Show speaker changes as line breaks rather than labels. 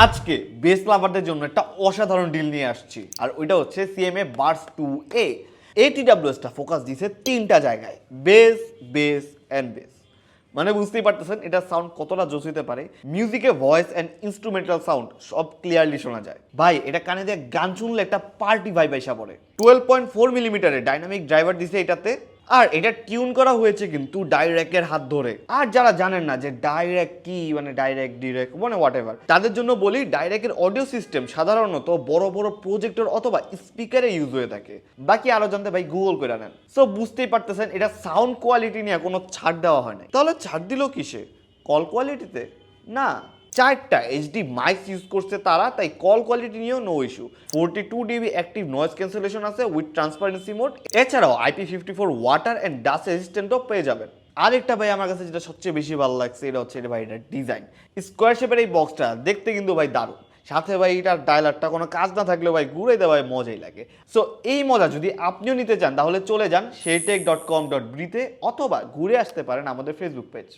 আজকে বেস লাভারদের জন্য একটা অসাধারণ ডিল নিয়ে আসছি, আর ওইটা হচ্ছে সিএমএ বাডস 2A। এটিডাব্লিউএসটা ফোকাস দিয়েছে তিনটা জায়গায়, বেস বেস অ্যান্ড বেস। মানে বুঝতেই পারতেছেন এটা সাউন্ড কতটা জোস হতে পারে। মিউজিকে ভয়েস অ্যান্ড ইনস্ট্রুমেন্টাল সাউন্ড সব ক্লিয়ারলি শোনা যায়। ভাই এটা কানে দিয়ে গান শুনলে একটা পার্টি ভাইব আইসা পড়ে। 12.4 মিলিমিটারের ডাইনামিক ড্রাইভার দিছে এটাতে, আর এটা টিউন করা হয়েছে কিন্তু ডাইরেক্টের হাত ধরে। আর যারা জানেন না যে ডাইরেক্ট কি, মানে ডাইরেক্ট ডিরেক্ট মানে হোয়াট এভার, তাদের জন্য বলি ডাইরেক্টের অডিও সিস্টেম সাধারণত বড় বড় প্রজেক্টর অথবা স্পিকারে ইউজ হয়ে থাকে। বাকি আরো জানতে ভাই গুগল করে নেন। সো বুঝতেই পারতেছেন এটা সাউন্ড কোয়ালিটি নিয়ে কোনো ছাড় দেওয়া হয় নাই। তাহলে ছাড় দিল কিসে? কল কোয়ালিটিতে না, 4টা এইচডি মাইক ইউজ করছে তারা, তাই কল কোয়ালিটি নিয়েও no issue. 42 dB active noise cancellation আছে উইথ ট্রান্সপারেন্সি মোড। এছাড়াও IP54 ওয়াটার অ্যান্ড ডাস্ট রেজিস্ট্যান্টও পেয়ে যাবেন। আরেকটা ভাই আমার কাছে যেটা সবচেয়ে বেশি ভালো লাগছে এটা হচ্ছে ভাই এটা ডিজাইন। স্কোয়ার শেপের এই বক্সটা দেখতে কিন্তু ভাই দারুণ। সাথে ভাই এটার ডায়লারটা কোনো কাজ না থাকলেও ভাই ঘুরে দেওয়ায় মজাই লাগে। সো এই মজা যদি আপনিও নিতে চান তাহলে চলে যান সেইটেক.com.bd তে, অথবা ঘুরে আসতে পারেন আমাদের ফেসবুক পেজ।